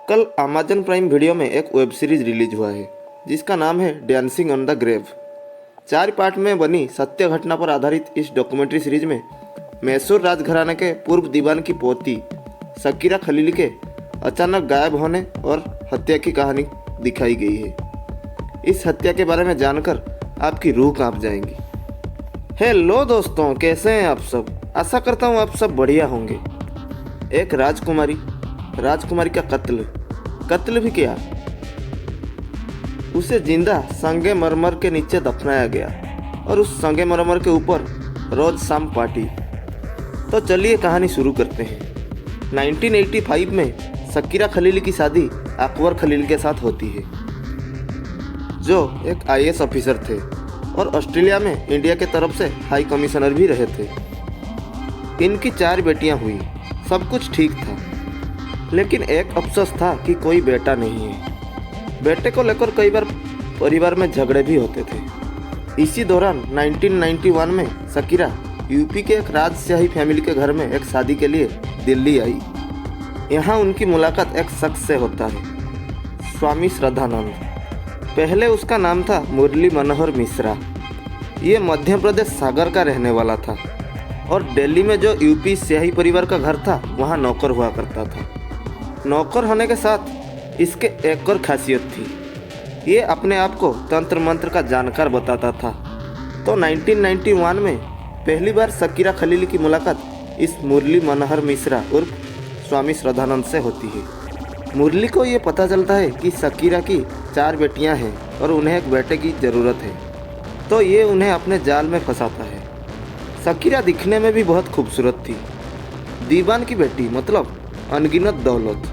कल Amazon prime video में एक वेब सीरीज रिलीज हुआ है जिसका नाम है dancing on the grave. 4 part में बनी सत्य घटना पर आधारित इस डॉक्यूमेंट्री सीरीज में मैसूर राजघराने के पूर्व दीवान की पोती शकीरा खलील के अचानक गायब होने और हत्या की कहानी दिखाई गई है। इस हत्या के बारे में जानकर आपकी रूह कांप जाएंगी। हेलो दोस्तों, कैसे हैं आप सब? आशा करता हूँ आप सब बढ़िया होंगे। एक राजकुमारी का कत्ल भी किया। उसे जिंदा संगे मरमर के नीचे दफनाया गया और उस संगे मरमर के ऊपर रोज शाम पार्टी। तो चलिए कहानी शुरू करते हैं। 1985 में शकीरा खलील की शादी अकबर खलील के साथ होती है, जो एक IAS ऑफिसर थे और ऑस्ट्रेलिया में इंडिया के तरफ से हाई कमिश्नर भी रहे थे। इनकी 4 बेटियां हुई। सब कुछ ठीक था, लेकिन एक अफसोस था कि कोई बेटा नहीं है। बेटे को लेकर कई बार परिवार में झगड़े भी होते थे। इसी दौरान 1991 में शकीरा यूपी के एक राजशाही फैमिली के घर में एक शादी के लिए दिल्ली आई। यहाँ उनकी मुलाकात एक शख्स से होता है, स्वामी श्रद्धानंद। पहले उसका नाम था मुरली मनोहर मिश्रा। ये मध्य प्रदेश सागर का रहने वाला था और दिल्ली में जो यूपी शाही परिवार का घर था वहाँ नौकर हुआ करता था। नौकर होने के साथ इसके एक और खासियत थी, ये अपने आप को तंत्र मंत्र का जानकार बताता था। तो 1991 में पहली बार शकीरा खलील की मुलाकात इस मुरली मनोहर मिश्रा उर्फ स्वामी श्रद्धानंद से होती है। मुरली को ये पता चलता है कि शकीरा की 4 बेटियां हैं और उन्हें एक बेटे की ज़रूरत है, तो ये उन्हें अपने जाल में फंसाता है। शकीरा दिखने में भी बहुत खूबसूरत थी, दीवान की बेटी, मतलब अनगिनत दौलत।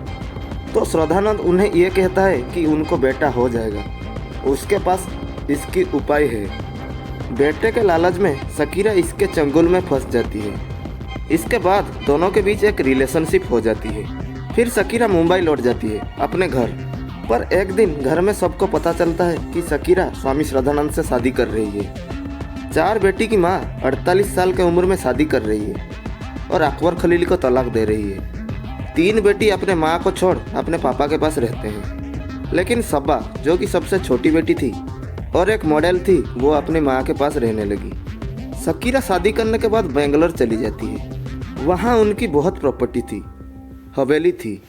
तो श्रद्धानंद उन्हें यह कहता है कि उनको बेटा हो जाएगा, उसके पास इसकी उपाय है। बेटे के लालच में शकीरा इसके चंगुल में फंस जाती है। इसके बाद दोनों के बीच एक रिलेशनशिप हो जाती है। फिर शकीरा मुंबई लौट जाती है अपने घर पर। एक दिन घर में सबको पता चलता है कि शकीरा स्वामी श्रद्धानंद से शादी कर रही है। 4 बेटी की माँ 48 साल की उम्र में शादी कर रही है और अकबर खलील को तलाक दे रही है। 3 बेटी अपने माँ को छोड़ अपने पापा के पास रहते हैं, लेकिन सब्बा, जो कि सबसे छोटी बेटी थी और एक मॉडल थी, वो अपनी माँ के पास रहने लगी। शकीरा शादी करने के बाद बेंगलोर चली जाती है। वहाँ उनकी बहुत प्रॉपर्टी थी, हवेली थी।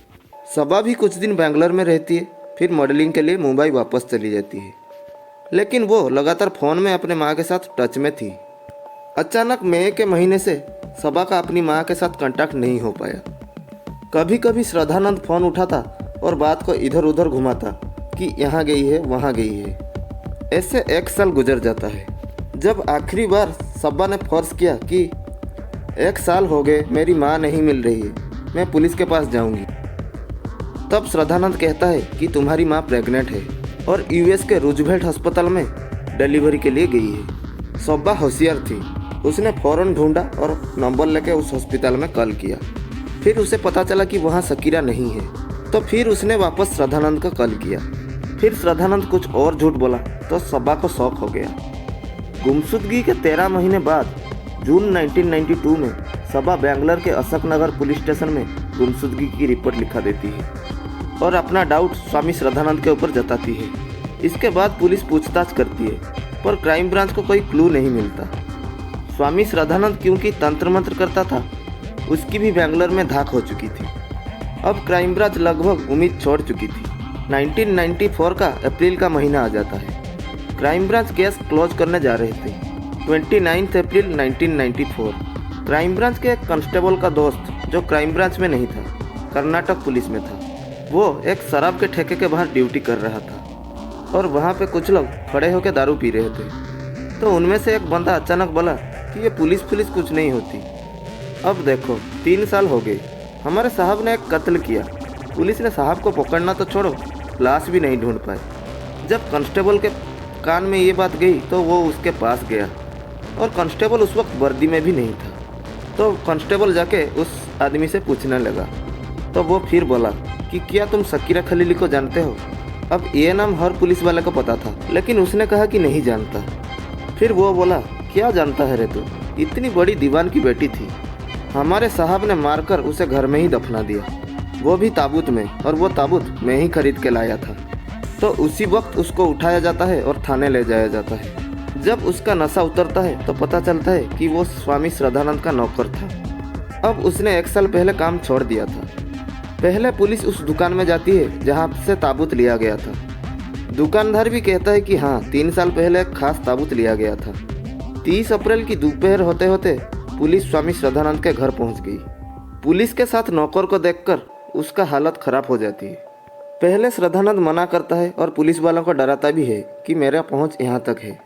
सब्बा भी कुछ दिन बेंगलोर में रहती है, फिर मॉडलिंग के लिए मुंबई वापस चली जाती है। लेकिन वो लगातार फ़ोन में अपने माँ के साथ टच में थी। अचानक मई के महीने से सब्बा का अपनी माँ के साथ कांटेक्ट नहीं हो पाया। कभी कभी श्रद्धानंद फ़ोन उठाता और बात को इधर उधर घुमाता कि यहाँ गई है, वहाँ गई है। ऐसे 1 साल गुजर जाता है। जब आखिरी बार सब्बा ने फोर्स किया कि 1 साल हो गए, मेरी माँ नहीं मिल रही है, मैं पुलिस के पास जाऊंगी, तब श्रद्धानंद कहता है कि तुम्हारी माँ प्रेग्नेंट है और US के रूजवेल्ट अस्पताल में डिलीवरी के लिए गई है। सब्बा होशियार थी, उसने फ़ौरन ढूंढा और नंबर लेके उस हॉस्पिटल में कॉल किया। फिर उसे पता चला कि वहाँ शकीरा नहीं है, तो फिर उसने वापस श्रद्धानंद को कॉल किया। फिर श्रद्धानंद कुछ और झूठ बोला तो सब्बा को शौक हो गया। गुमशुदगी के 13 महीने बाद जून 1992 में सब्बा बेंगलोर के अशोक नगर पुलिस स्टेशन में गुमशुदगी की रिपोर्ट लिखा देती है और अपना डाउट स्वामी श्रद्धानंद के ऊपर जताती है। इसके बाद पुलिस पूछताछ करती है, पर क्राइम ब्रांच को कोई क्लू नहीं मिलता। स्वामी श्रद्धानंद क्योंकि तंत्र मंत्र करता था, उसकी भी बेंगलोर में धाक हो चुकी थी। अब क्राइम ब्रांच लगभग उम्मीद छोड़ चुकी थी। 1994 का अप्रैल का महीना आ जाता है। क्राइम ब्रांच केस क्लोज करने जा रहे थे। 29 अप्रैल 1994 क्राइम ब्रांच के एक कांस्टेबल का दोस्त, जो क्राइम ब्रांच में नहीं था, कर्नाटक पुलिस में था, वो एक शराब के ठेके के बाहर ड्यूटी कर रहा था और वहाँ पे कुछ लोग खड़े होकर दारू पी रहे थे। तो उनमें से एक बंदा अचानक बोला कि ये पुलिस कुछ नहीं होती। अब देखो, 3 साल हो गए, हमारे साहब ने एक कत्ल किया। पुलिस ने साहब को पकड़ना तो छोड़ो, लाश भी नहीं ढूंढ पाए। जब कांस्टेबल के कान में ये बात गई तो वो उसके पास गया और कांस्टेबल उस वक्त वर्दी में भी नहीं था। तो कांस्टेबल जाके उस आदमी से पूछने लगा, तो वो फिर बोला कि क्या तुम शकीरा खलील को जानते हो? अब ये नाम हर पुलिस वाले को पता था, लेकिन उसने कहा कि नहीं जानता। फिर वो बोला, क्या जानता है रे तू, इतनी बड़ी दीवान की बेटी थी, हमारे साहब ने मारकर उसे घर में ही दफना दिया। वो भी ताबूत में, और वो ताबूत मैं ही खरीद के लाया था। तो उसी वक्त उसको उठाया जाता है और थाने ले जाया जाता है। जब उसका नशा उतरता है तो पता चलता है कि वो स्वामी श्रद्धानंद का नौकर था। अब उसने 1 साल पहले काम छोड़ दिया था। पहले पुलिस उस दुकान में जाती है जहाँ से ताबूत लिया गया था। दुकानदार भी कहता है कि हाँ, 3 साल पहले एक खास ताबूत लिया गया था। 30 अप्रैल की दोपहर होते होते पुलिस स्वामी श्रद्धानंद के घर पहुँच गई। पुलिस के साथ नौकर को देखकर उसका हालत खराब हो जाती है। पहले श्रद्धानंद मना करता है और पुलिस वालों को डराता भी है कि मेरा पहुंच यहाँ तक है।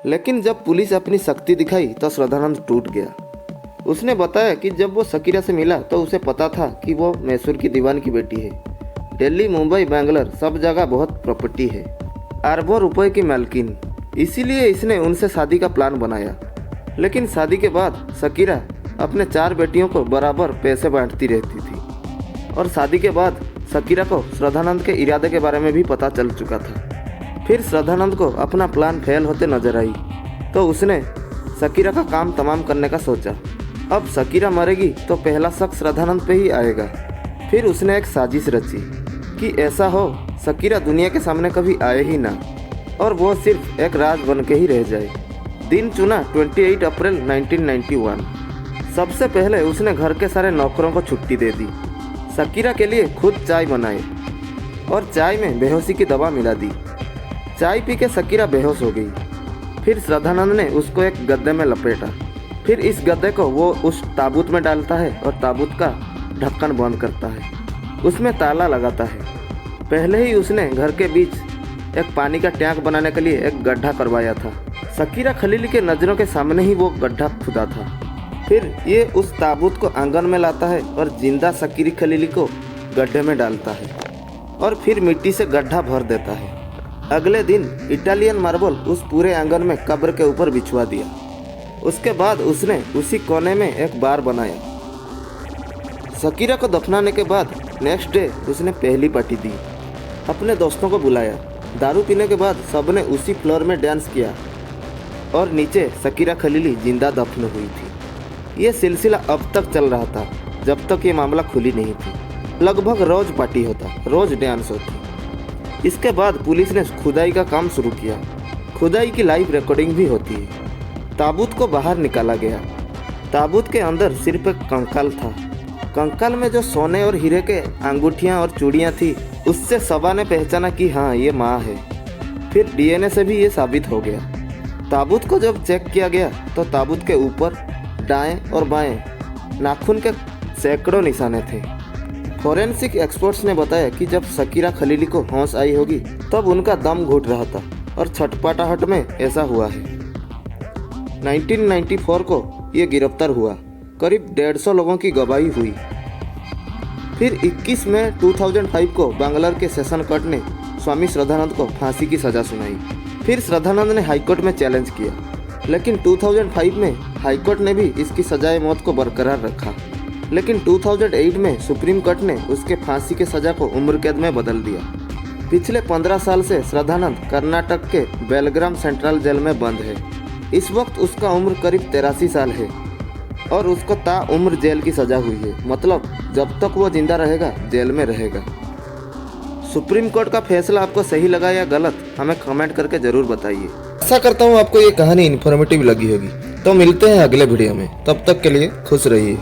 लेकिन जब पुलिस अपनी शक्ति दिखाई तो श्रद्धानंद टूट गया। उसने बताया कि जब वो शकीरा से मिला तो उसे पता था कि वो मैसूर की दीवान की बेटी है। दिल्ली, मुंबई, बैंगलोर सब जगह बहुत प्रॉपर्टी है, अरबों रुपए की मालकिन। इसीलिए इसने उनसे शादी का प्लान बनाया। लेकिन शादी के बाद शकीरा अपने 4 बेटियों को बराबर पैसे बांटती रहती थी, और शादी के बाद शकीरा को श्रद्धानंद के इरादे के बारे में भी पता चल चुका था। फिर श्रद्धानंद को अपना प्लान फेल होते नजर आई तो उसने शकीरा का काम तमाम करने का सोचा। अब शकीरा मरेगी तो पहला शक श्रद्धानंद पे ही आएगा। फिर उसने एक साजिश रची कि ऐसा हो शकीरा दुनिया के सामने कभी आए ही ना, और वो सिर्फ एक राज बन के ही रह जाए। दिन चुना 28 अप्रैल 1991। सबसे पहले उसने घर के सारे नौकरों को छुट्टी दे दी। शकीरा के लिए खुद चाय बनाई और चाय में बेहोशी की दवा मिला दी। चाय पी के शकीरा बेहोश हो गई। फिर श्रद्धानंद ने उसको एक गद्दे में लपेटा। फिर इस गद्दे को वो उस ताबूत में डालता है और ताबूत का ढक्कन बंद करता है। उसमें ताला लगाता है। पहले ही उसने घर के बीच एक पानी का टैंक बनाने के लिए एक गड्ढा करवाया था। शकीरा खलील के नज़रों के सामने ही वो गड्ढा खुदा था। फिर ये उस ताबूत को आंगन में लाता है और जिंदा शकीरी खलीली को गड्ढे में डालता है और फिर मिट्टी से गड्ढा भर देता है। अगले दिन इटालियन मार्बल उस पूरे आंगन में कब्र के ऊपर बिछवा दिया। उसके बाद उसने उसी कोने में एक बार बनाया। शकीरा को दफनाने के बाद नेक्स्ट डे उसने पहली पार्टी दी। अपने दोस्तों को बुलाया। दारू पीने के बाद सबने उसी फ्लोर में डांस किया और नीचे शकीरा खलीली जिंदा दफन हुई थी। ये सिलसिला अब तक चल रहा था जब तक ये मामला खुली नहीं थी। लगभग रोज पार्टी होता, रोज डांस होती। इसके बाद पुलिस ने खुदाई का काम शुरू किया। खुदाई की लाइव रिकॉर्डिंग भी होती है। ताबूत को बाहर निकाला गया। ताबूत के अंदर सिर्फ एक कंकाल था। कंकाल में जो सोने और हीरे के अंगूठियां और चूड़ियां थी, उससे सबा ने पहचाना कि हाँ, ये माँ है। फिर डीएनए से भी ये साबित हो गया। ताबूत को जब चेक किया गया तो ताबूत के ऊपर दाएं और बाएं नाखून के सैकड़ों निशाने थे। फोरेंसिक एक्सपर्ट्स ने बताया कि जब शकीरा खलीली को होश आई होगी तब उनका दम घुट रहा था और छटपटाहट में ऐसा हुआ है। 1994 को ये गिरफ्तार हुआ। करीब 150 लोगों की गवाही हुई। फिर 21 मई 2005 को बैंगलोर के सेशन कोर्ट ने स्वामी श्रद्धानंद को फांसी की सज़ा सुनाई। फिर श्रद्धानंद ने हाईकोर्ट में चैलेंज किया, लेकिन 2005 में हाईकोर्ट ने भी इसकी सजाए मौत को बरकरार रखा। लेकिन 2008 में सुप्रीम कोर्ट ने उसके फांसी की सज़ा को उम्र कैद में बदल दिया। पिछले 15 साल से श्रद्धानंद कर्नाटक के बेलग्राम सेंट्रल जेल में बंद है। इस वक्त उसका उम्र करीब 83 साल है और उसको ताउम्र जेल की सज़ा हुई है। मतलब जब तक वो जिंदा रहेगा जेल में रहेगा। सुप्रीम कोर्ट का फैसला आपको सही लगा या गलत, हमें कमेंट करके ज़रूर बताइए। आशा करता हूँ आपको ये कहानी इन्फॉर्मेटिव लगी होगी। तो मिलते हैं अगले वीडियो में। तब तक के लिए खुश रहिए।